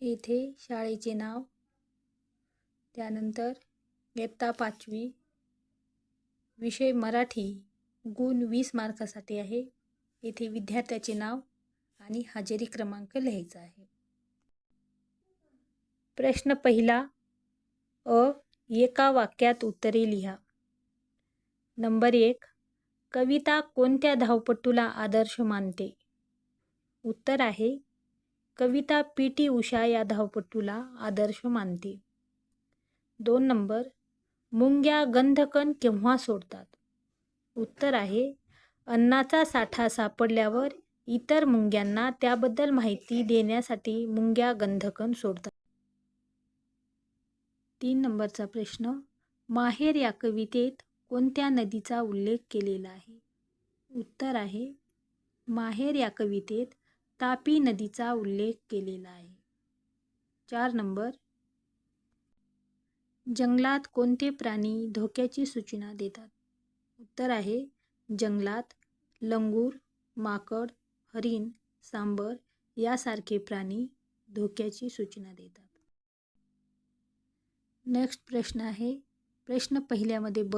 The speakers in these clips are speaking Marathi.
येथे शाळेचे नाव, त्यानंतर इयत्ता 5वी, विषय मराठी, गुण 20 मार्कासाठी आहे. येथे विद्यार्थ्याचे नाव आणि हजेरी क्रमांक लिहायचा आहे. प्रश्न पहिला अ. एका वाक्यात उत्तरे लिहा. नंबर 1. कविता कोणत्या धावपटूला आदर्श मानते? उत्तर आहे कविता पी.टी. उषा या धावपटूला आदर्श मानते. 2 नंबर. मुंग्या गंधकण केव्हा सोडतात? उत्तर आहे अन्नाचा साठा सापडल्यावर इतर मुंग्यांना त्याबद्दल माहिती देण्यासाठी मुंग्या गंधकण सोडतात. 3 नंबरचा प्रश्न. माहेर या कवितेत कोणत्या नदीचा उल्लेख केलेला आहे? उत्तर आहे माहेर या कवितेत तापी नदीचा उल्लेख केलेला आहे. 4 नंबर. जंगलात कोणते प्राणी धोक्याची सूचना देतात? उत्तर आहे जंगलात लंगूर, माकड, हरिण, सांबर यासारखे प्राणी धोक्याची सूचना देतात. नेक्स्ट प्रश्न आहे प्रश्न पहिल्यामध्ये ब.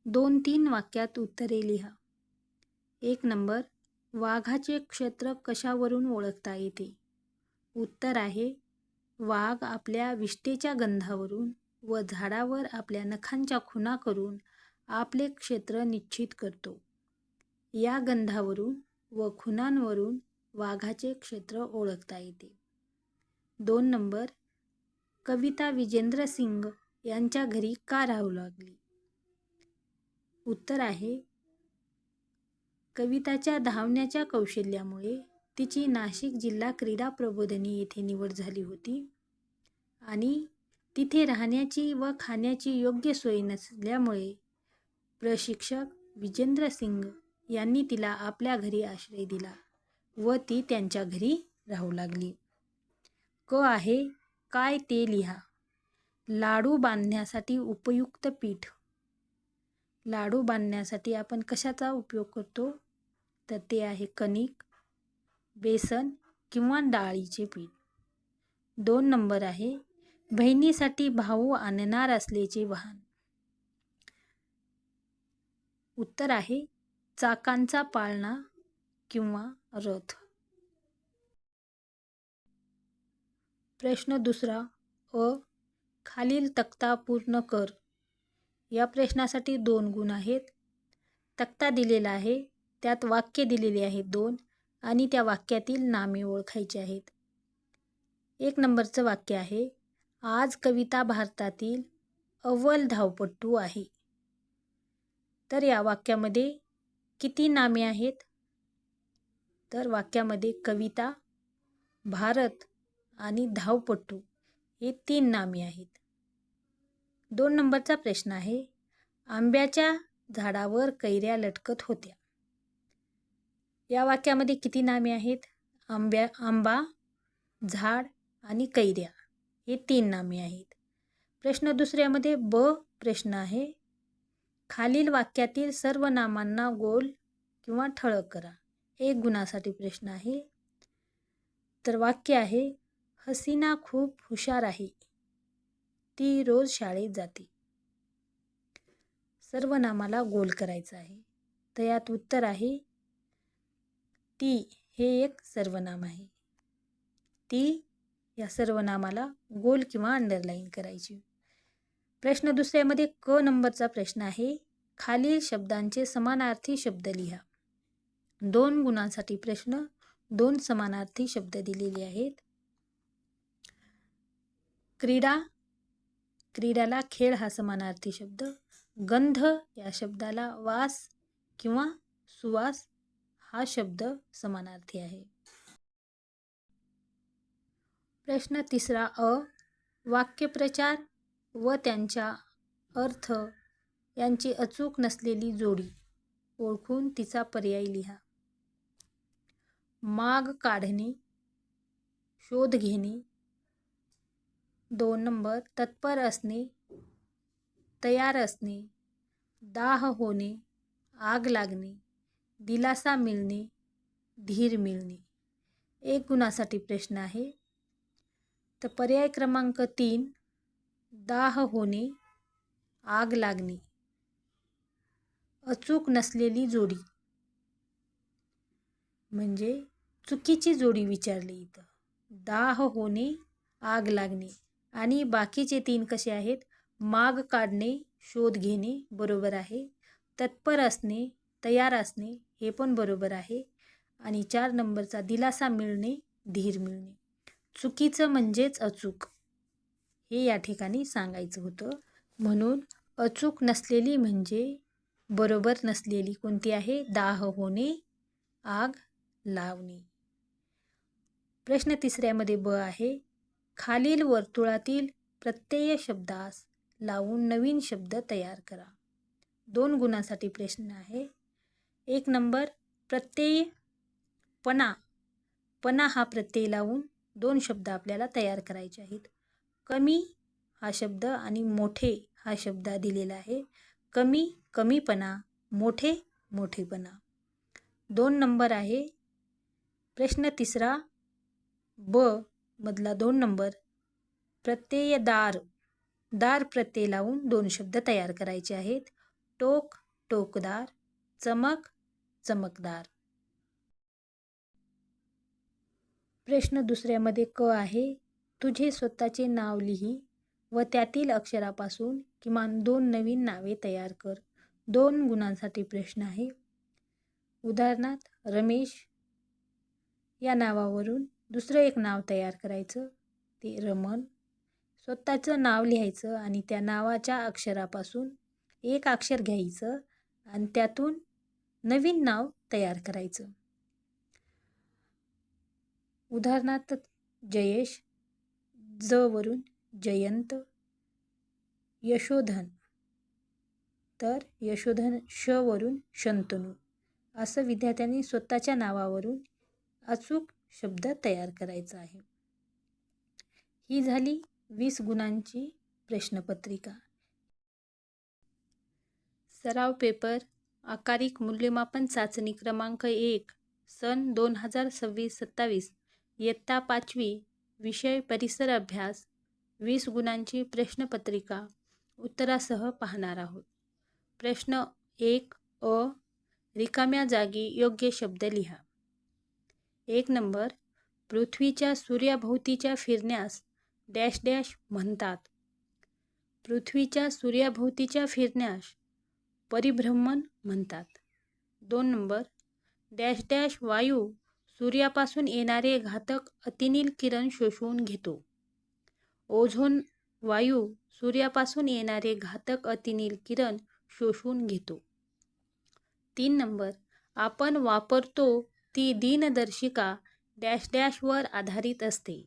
2-3 वाक्यात उत्तरे लिहा. 1 नंबर. वाघाचे क्षेत्र कशावरून ओळखता येते? उत्तर आहे वाघ आपल्या विष्ठेच्या गंधावरून व झाडावर आपल्या नखांच्या खुणा करून आपले क्षेत्र निश्चित करतो. या गंधावरून व खुणांवरून वाघाचे क्षेत्र ओळखता येते. 2 नंबर. कविता विजेंद्र सिंग यांच्या घरी का राहू लागली? उत्तर आहे कविताच्या धावण्याच्या कौशल्यामुळे तिची नाशिक जिल्हा क्रीडा प्रबोधिनी येथे निवड झाली होती आणि तिथे राहण्याची व खाण्याची योग्य सोय नसल्यामुळे प्रशिक्षक विजेंद्र सिंग यांनी तिला आपल्या घरी आश्रय दिला व ती त्यांच्या घरी राहू लागली. क आहे काय ते लिहा. लाडू बांधण्यासाठी उपयुक्त पीठ. लाडू बांधण्यासाठी आपण कशाचा उपयोग करतो? तर ते आहे कणिक, बेसन किंवा डाळीचे पीठ. 2 नंबर आहे बहिणीसाठी भाऊ आणणार असल्याचे वाहन. उत्तर आहे चाकांचा पाळणा किंवा रथ. प्रश्न दुसरा अ. खालील तक्ता पूर्ण कर. या प्रश्नासाठी 2 गुण आहेत. तक्ता दिलेला आहे, त्यात वाक्य दिलेले आहेत 2 आणि त्या वाक्यातील नामे ओळखायची आहेत. 1 नंबरचं वाक्य आहे आज कविता भारतातील अव्वल धावपटू आहे. तर या वाक्यामध्ये किती नामे आहेत? तर वाक्यामध्ये कविता, भारत आणि धावपटू हे 3 नामे आहेत. 2 नंबरचा प्रश्न आहे आंब्याच्या झाडावर कैऱ्या लटकत होत्या. या वाक्यामध्ये किती नामे आहेत? आंबा, झाड आणि कैऱ्या हे 3 नामे आहेत. प्रश्न दुसऱ्यामध्ये ब प्रश्न आहे खालील वाक्यातील सर्व नामांना गोल किंवा ठळक करा. 1 गुणासाठी प्रश्न आहे. तर वाक्य आहे हसीना खूप हुशार आहे. ती रोज शाळेत जाते. सर्व नामाला गोल करायचं आहे. तर यात उत्तर आहे ती हे एक सर्वनाम आहे. ती या सर्वनामाला गोल किंवा अंडरलाईन करायची. प्रश्न दुसऱ्यामध्ये क नंबरचा प्रश्न आहे खालील शब्दांचे समानार्थी शब्द लिहा. 2 गुणांसाठी प्रश्न 2 समानार्थी शब्द दिलेले आहेत. क्रीडा, क्रीडाला खेळ हा समानार्थी शब्द. गंध या शब्दाला वास किंवा सुवास हा शब्द समानार्थी आहे. प्रश्न तिसरा अ. वाक्यप्रचार व त्यांचा अर्थ यांची अचूक नसलेली जोडी ओळखून तिचा पर्याय लिहा. माग काढणे, शोध घेणे. 2 नंबर तत्पर असणे, तयार असणे, दाह होणे, आग लागणे, दिलासा मिळणे, धीर मिळणे. 1 गुणासाठी प्रश्न आहे तर पर्याय क्रमांक 3, दाह होणे, आग लागणे. अचूक नसलेली जोडी म्हणजे चुकीची जोडी विचारली इथं. दाह होणे, आग लागणे. आणि बाकीचे 3 कसे आहेत? माग काढणे, शोध घेणे बरोबर आहे. तत्पर असणे, तयार असणे हे पण बरोबर आहे. आणि 4 नंबरचा दिलासा मिळणे, धीर मिळणे. चुकीचं म्हणजेच अचूक हे या ठिकाणी सांगायचं होतं. म्हणून अचूक नसलेली म्हणजे बरोबर नसलेली कोणती आहे? दाह होणे, आग लावणे. प्रश्न 3मध्ये ब आहे. खालील वर्तुळातील प्रत्यय शब्दास लावून नवीन शब्द तयार करा. 2 गुणांसाठी प्रश्न आहे. 1 नंबर प्रत्यय पणा. पणा हा प्रत्यय लावून 2 शब्द आपल्याला तयार करायचे आहेत. कमी हा शब्द आणि मोठे हा शब्द दिलेला आहे. कमी कमीपणा, मोठे मोठेपणा. 2 नंबर आहे. प्रश्न 3 ब मधला 2 नंबर प्रत्यय दार. दार प्रत्यय लावून 2 शब्द तयार करायचे आहेत. टोक टोकदार, चमक चमकदार. प्रश्न 2मध्ये क आहे. तुझे स्वतःचे नाव लिही व त्यातील अक्षरापासून किमान 2 नवीन नावे तयार कर. 2 गुणांसाठी प्रश्न आहे. उदाहरणार्थ रमेश या नावावरून दुसरं एक नाव तयार करायचं, ते रमण. स्वतःचं नाव लिहायचं आणि त्या नावाच्या अक्षरापासून एक अक्षर घ्यायचं आणि त्यातून नवीन नाव तयार करायचं. उदाहरणार्थ जयेश, ज वरून जयंत. यशोधन, तर यशोधन श वरून शंतनू. असं विद्यार्थ्यांनी स्वतःच्या नावावरून अचूक शब्द तयार करायचा आहे. ही झाली 20 गुणांची प्रश्नपत्रिका. सराव पेपर आकारिक मूल्यमापन चाचणी क्रमांक 1 सन 2026-27 इयत्ता 5वी विषय परिसर अभ्यास 20 गुणांची प्रश्नपत्रिका उत्तरासह पाहणार आहोत. प्रश्न 1 अ. रिकाम्या जागी योग्य शब्द लिहा. 1 नंबर पृथ्वीच्या सूर्याभोवतीच्या फिरण्यास डॅश डॅश म्हणतात. पृथ्वीच्या सूर्याभोवतीच्या फिरण्यास परिभ्रमण म्हणतात. 2 नंबर डॅश डॅश वायू सूर्यापासून येणारे घातक अतिनील किरण शोषून घेतो. ओझोन वायू सूर्यापासून येणारे घातक अतिनील किरण शोषून घेतो. 3 नंबर आपण वापरतो ती दिनदर्शिका डॅश डॅश वर आधारित असते.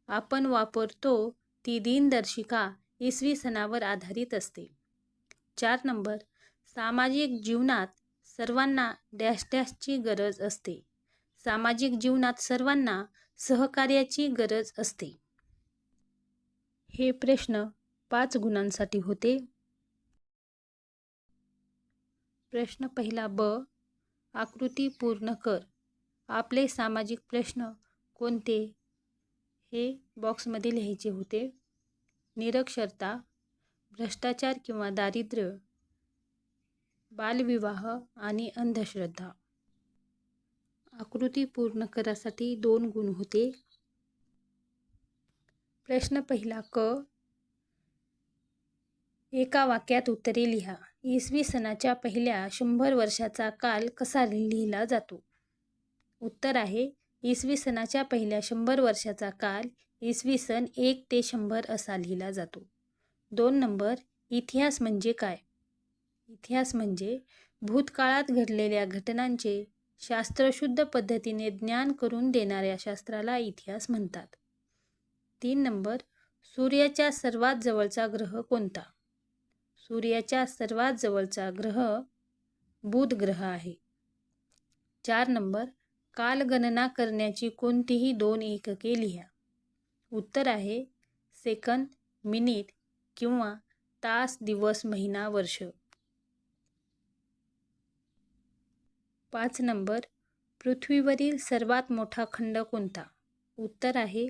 आपण वापरतो ती दिनदर्शिका इसवी सनावर आधारित असते. 4 नंबर सामाजिक जीवनात सर्वांना डॅश डॅशची गरज असते. सामाजिक जीवनात सर्वांना सहकार्याची गरज असते. हे प्रश्न 5 गुणांसाठी होते. प्रश्न पहिला ब. आकृती पूर्ण कर. आपले सामाजिक प्रश्न कोणते हे बॉक्समध्ये लिहायचे होते. निरक्षरता, भ्रष्टाचार किंवा दारिद्र्य, बालविवाह आणि अंधश्रद्धा. आकृती पूर्ण करासाठी 2 गुण होते. प्रश्न पहिला क. एका वाक्यात उत्तरे लिहा. इसवी सनाच्या पहिल्या 100 वर्षाचा काल कसा लिहिला जातो? उत्तर आहे इसवी सनाच्या पहिल्या 100 वर्षाचा काल इसवी सन 1 ते 100 असा लिहिला जातो. 2 नंबर इतिहास म्हणजे काय? इतिहास म्हणजे भूतकाळात घडलेल्या घटनांचे शास्त्रशुद्ध पद्धतीने ज्ञान करून देणाऱ्या शास्त्राला इतिहास म्हणतात. 3 नंबर सूर्याच्या सर्वात जवळचा ग्रह कोणता? सूर्याच्या सर्वात जवळचा ग्रह बुध ग्रह आहे. 4 नंबर कालगणना करण्याची कोणतीही 2 एकके लिहा. उत्तर आहे सेकंद, मिनिट किंवा तास, दिवस, महिना, वर्ष. 5 नंबर पृथ्वीवरील सर्वात मोठा खंड कोणता? उत्तर आहे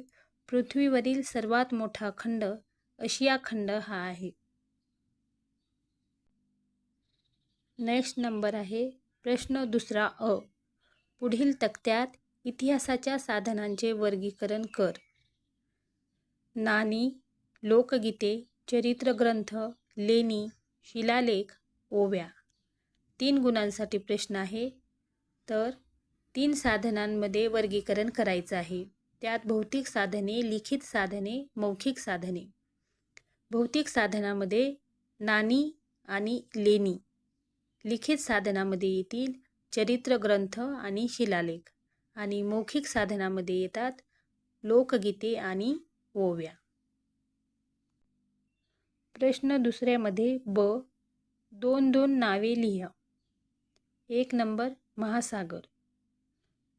पृथ्वीवरील सर्वात मोठा खंड आशिया खंड हा आहे. नेक्स्ट नंबर आहे प्रश्न दुसरा अ. पुढील तक्त्यात इतिहासाच्या साधनांचे वर्गीकरण कर. नाणी, लोकगीते, चरित्रग्रंथ, लेणी, शिलालेख, ओव्या. 3 गुणांसाठी प्रश्न आहे. तर 3 साधनांमध्ये वर्गीकरण करायचं आहे. त्यात भौतिक साधने, लिखित साधने, मौखिक साधने. भौतिक साधनामध्ये नाणी आणि लेणी. लिखित साधनामध्ये येतील चरित्रग्रंथ आणि शिलालेख. आणि मौखिक साधनामध्ये येतात लोकगीते आणि ओव्या. प्रश्न दुसऱ्यामध्ये ब. 2 नावे लिहा. 1 नंबर महासागर.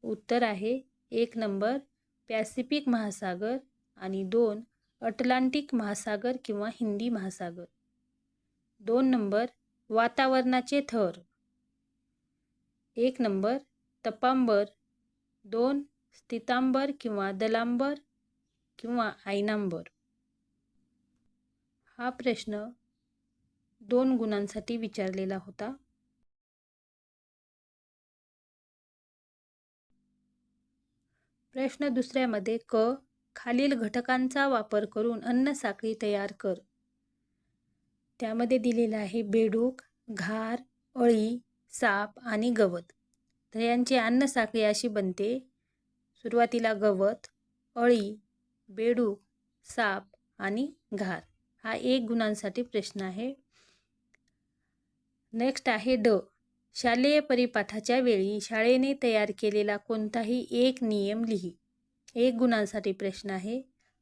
उत्तर आहे 1 नंबर पॅसिफिक महासागर आणि 2 अटलांटिक महासागर किंवा हिंदी महासागर. 2 नंबर वातावरणाचे थर. 1 नंबर तपांबर, 2 स्थितांबर किंवा दलांबर किंवा आयनांबर. हा प्रश्न 2 गुणांसाठी विचारलेला होता. प्रश्न दुसऱ्यामध्ये क. खालील घटकांचा वापर करून अन्न साखळी तयार कर. त्यामध्ये दिलेलं आहे बेडूक, घार, अळी, साप आणि गवत. तर यांची अन्न साखळी अशी बनते. सुरुवातीला गवत, अळी, बेडूक, साप आणि घार. हा 1 गुणांसाठी प्रश्न आहे. नेक्स्ट आहे ड. शालेय परिपाठाच्या वेळी शाळेने तयार केलेला कोणताही एक नियम लिही. 1 गुणांसाठी प्रश्न आहे.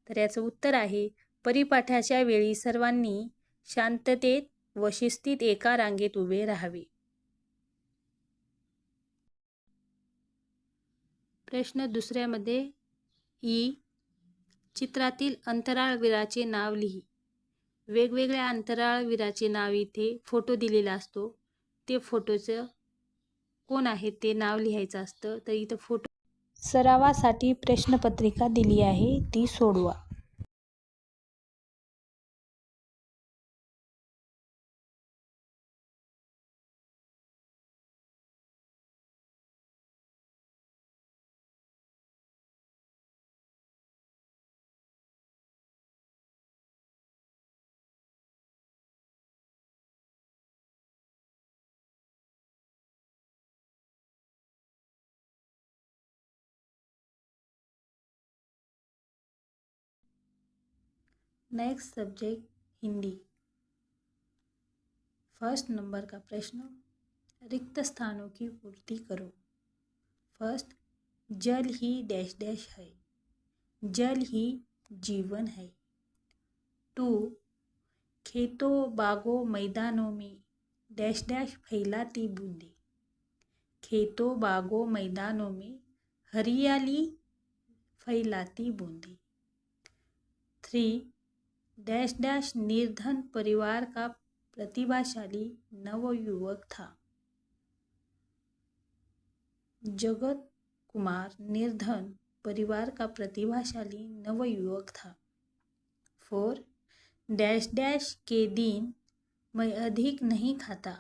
तर याचं उत्तर आहे परिपाठाच्या वेळी सर्वांनी शांततेत व शिस्तीत एका रांगेत उभे राहावे. प्रश्न दुसऱ्यामध्ये ई. चित्रातील अंतराळवीराचे नाव लिही. वेगवेगळ्या अंतराळवीराचे नाव इथे फोटो दिलेला असतो. ते फोटोचं कोण आहे ते नाव लिहायचं असतं. तर इथं फोटो सरावासाठी प्रश्नपत्रिका दिली आहे, ती सोडवा. Next subject Hindi. First number का प्रश्न, रिक्त स्थानों की पूर्ति करो. फर्स्ट, जल ही डैश डैश है. जल ही जीवन है. 2, खेतों बागों मैदानों में डैश डैश फैलाती बूंदें. खेतों बागों मैदानों में हरियाली फैलाती बूंदें. 3, डैश डैश निर्धन परिवार का प्रतिभाशाली नवयुवक था. जगत कुमार निर्धन परिवार का प्रतिभाशाली नवयुवक था. 4, डैश डैश के दिन मैं अधिक नहीं खाता.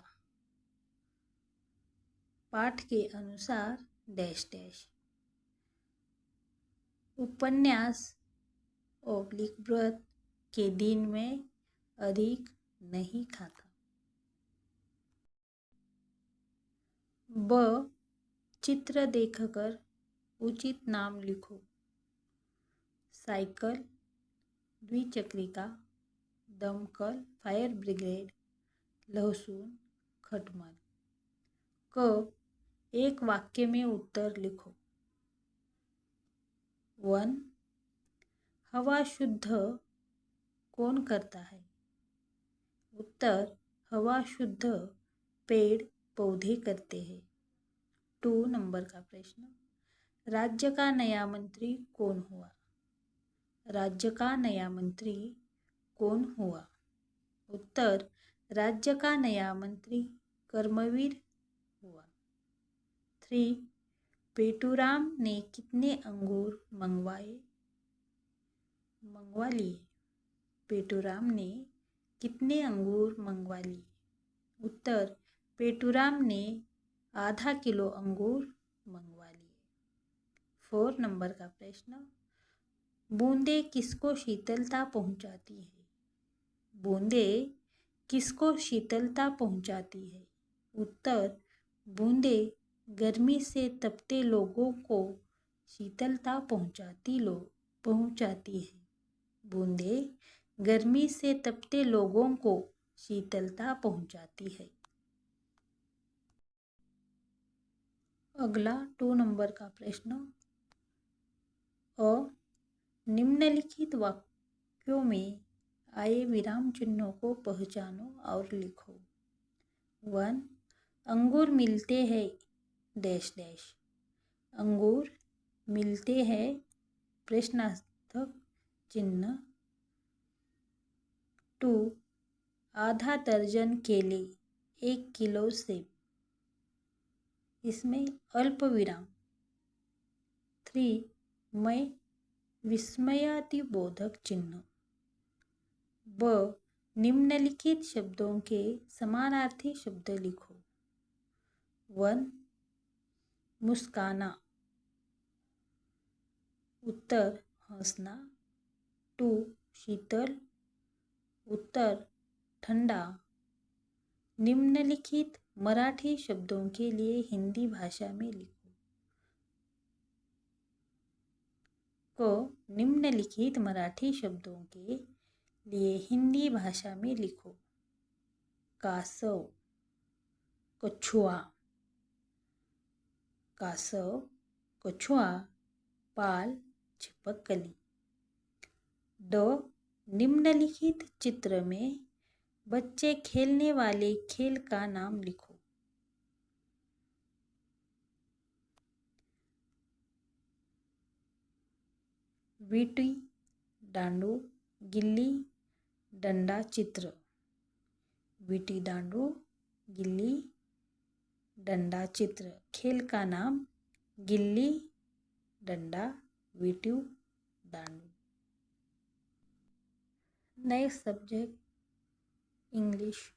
पाठ के अनुसार डैश डैश. उपन्यास ओब्लिक व्रत के दिन में अधिक नहीं खाता. ब. चित्र देखकर उचित नाम लिखो. साइकिल, द्विचक्रिका, दमकल, फायर ब्रिगेड, लहसुन, खटमल. क. एक वाक्य में उत्तर लिखो. 1. हवा शुद्ध कौन करता है? उत्तर, हवा शुद्ध पेड़ पौधे करते हैं. 2 नंबर का प्रश्न, राज्य का नया मंत्री कौन हुआ? राज्य का नया मंत्री कौन हुआ? उत्तर, राज्य का नया मंत्री कर्मवीर हुआ. 3, पेटूराम ने कितने अंगूर मंगवाए? मंगवा लिए। पेटूराम ने कितने अंगूर मंगवा लिए? उत्तर, पेटूराम ने आधा किलो अंगूर मंगवा लिए। 4 नंबर का प्रश्न, बूंदे किसको शीतलता पहुंचाती है? बूंदे किसको शीतलता पहुंचाती है? उत्तर, बूंदे गर्मी से तपते लोगों को शीतलता पहुंचाती है। बूंदे गर्मी से तपते लोगों को शीतलता पहुंचाती है। अगला 2 नंबर का प्रश्न, निम्नलिखित वाक्यों में आए विराम चिन्हों को पहचानो और लिखो। 1. अंगूर मिलते हैं डैश डैश। अंगूर मिलते हैं प्रश्नार्थक चिन्ह। 2. आधा दर्जन केले, 1 किलो सेब। इसमें अल्प विराम। 3. मैं विस्मयादिबोधक चिन्ह। ब. निम्नलिखित शब्दों के समानार्थी शब्द लिखो। 1. मुस्काना। उत्तर, हंसना। 2. शीतल। उत्तर, ठंडा। निम्नलिखित मराठी शब्दों के लिए हिंदी भाषा में लिखो। निम्नलिखित मराठी शब्दों के लिए हिंदी भाषा में लिखो। कासव, कछुआ। कासव, कछुआ, पाल, छिपकली। ड. निम्नलिखित चित्र में बच्चे खेलने वाले खेल का नाम लिखो। विटी दांडू, गिल्ली डंडा चित्र। विटी दांडू, गिल्ली डंडा चित्र। खेल का नाम गिल्ली डंडा, विटी दांडू। Next subject English.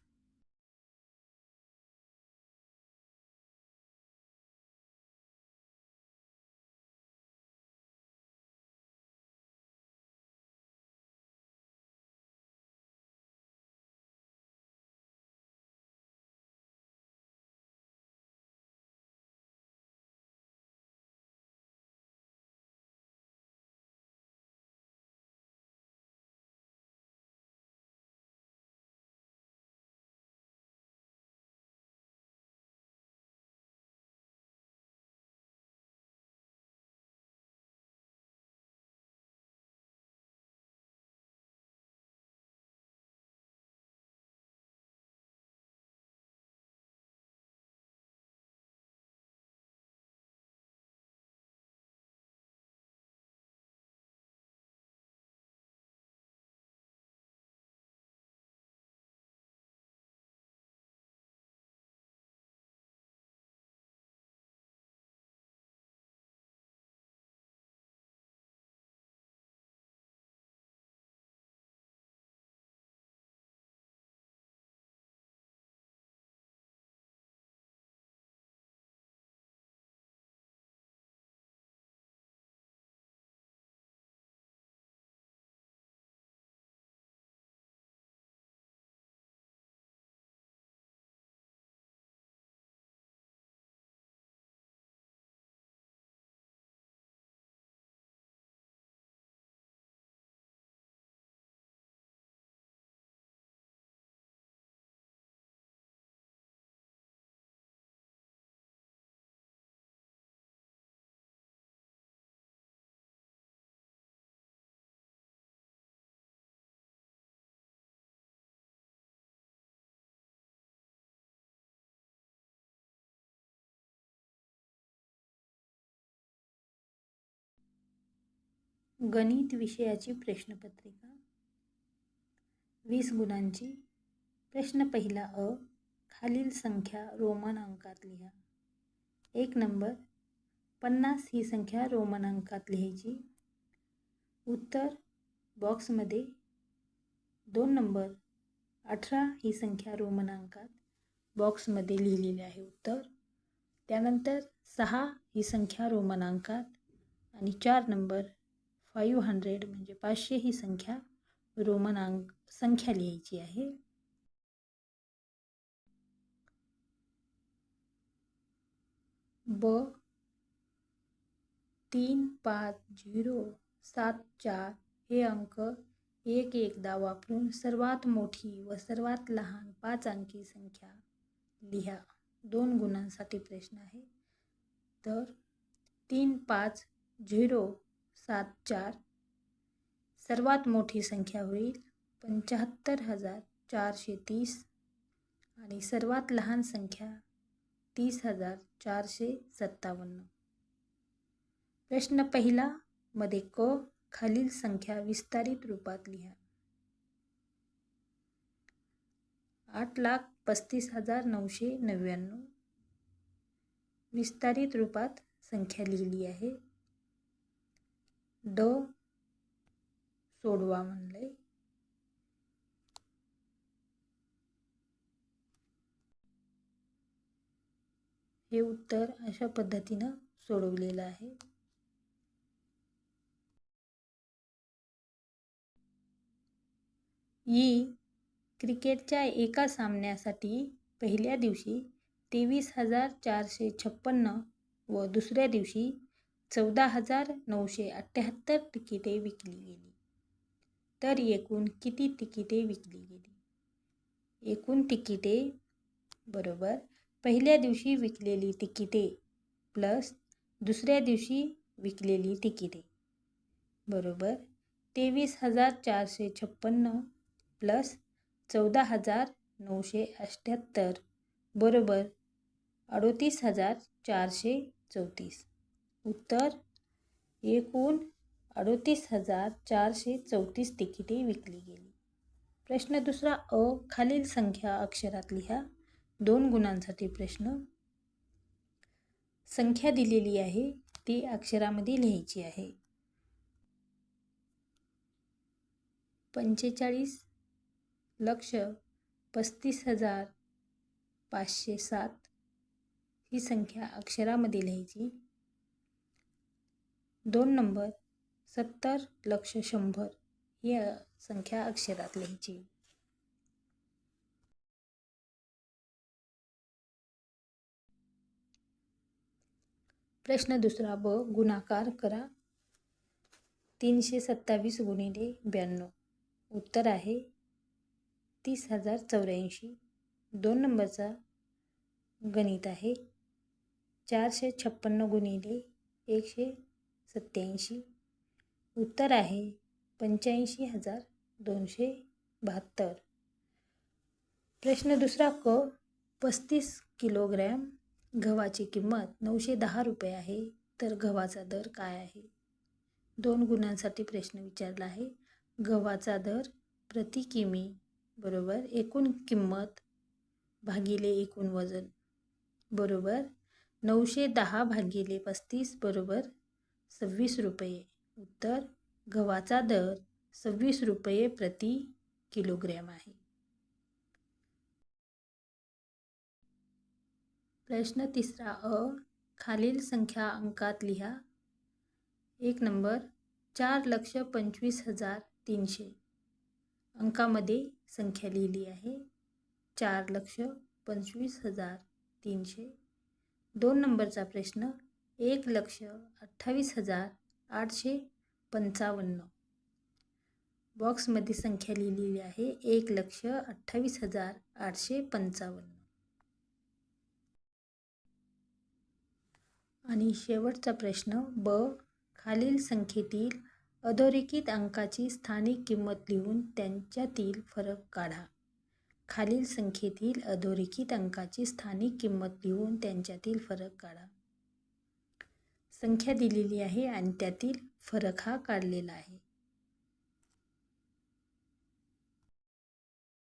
गणित विषयाची प्रश्नपत्रिका 20 गुणांची। प्रश्न पहिला अ. खालील संख्या रोमन अंकात लिहा. 1 नंबर, 50 ही संख्या रोमन अंकात लिहायची. उत्तर बॉक्समध्ये 2 नंबर 18 ही संख्या रोमन अंकात बॉक्समध्ये लिहिलेली आहे उत्तर. त्यानंतर 6 ही संख्या रोमन अंकात आणि 4 नंबर 500 म्हणजे 500 ही संख्या रोमन संख्या लिहायची आहे. ब 35074 हे अंक एक एकदा वापरून सर्वात मोठी व सर्वात लहान 5 अंकी संख्या लिहा. 2 गुणांसाठी प्रश्न आहे. तर 35074 सर्वात मोठी संख्या होईल 75,430 आणि सर्वात लहान संख्या 30,457. प्रश्न पहिला मध्ये क खालील संख्या विस्तारित रूपात लिहा. 8,35,999 विस्तारित रूपात संख्या लिहिली आहे. ड सोडवा म्हणलंय. हे उत्तर अशा पद्धतीनं सोडवलेलं आहे. क्रिकेटच्या एका सामन्यासाठी पहिल्या दिवशी 23,456 व दुसऱ्या दिवशी 14,978 तिकिटे विकली गेली. तर एकूण किती तिकिटे विकली गेली? एकूण तिकिटे बरोबर पहिल्या दिवशी विकलेली तिकिटे प्लस दुसऱ्या दिवशी विकलेली तिकिटे बरोबर 23,456 प्लस 14,978 बरोबर 38,434. उत्तर एकूण 38,434 तिकिटे विकली गेली. प्रश्न दुसरा अ खालील संख्या अक्षरात लिहा. 2 गुणांसाठी प्रश्न. संख्या दिलेली आहे ती अक्षरामध्ये लिहायची आहे. 45,35,507 ही संख्या अक्षरामध्ये लिहायची. 2 नंबर 70,100,000 ही संख्या अक्षरात लिहायची. प्रश्न दुसरा ब गुणाकार करा. 327 गुणिले 92. उत्तर आहे 30,084. 2 नंबरचा गणित आहे 456 गुणिले 187. उत्तर आहे 85,272. प्रश्न दुसरा क 35 किलोग्रॅम गव्हाची किंमत 910 रुपये आहे तर गव्हाचा दर काय आहे? 2 गुणांसाठी प्रश्न विचारला आहे. गव्हाचा दर प्रति किमी बरोबर एकूण किंमत भागिले एकूण वजन बरोबर 910 भागिले 35 बरोबर 26 रुपये. उत्तर गव्हाचा दर 26 रुपये प्रति किलोग्रॅम आहे. प्रश्न तिसरा अ खालील संख्या अंकात लिहा. 1 नंबर 4,25,300 अंकामध्ये संख्या लिहिली आहे 4,25,300. 2 नंबरचा प्रश्न 1,28,855 बॉक्समध्ये संख्या लिहिलेली आहे 1,28,855. आणि शेवटचा प्रश्न ब खालील संख्येतील अधोरेखित अंकाची स्थानिक किंमत लिहून त्यांच्यातील फरक काढा. खालील संख्येतील अधोरेखित अंकाची स्थानिक किंमत लिहून त्यांच्यातील फरक काढा. संख्या दिलेली आहे आणि त्यातील फरक हा काढलेला आहे.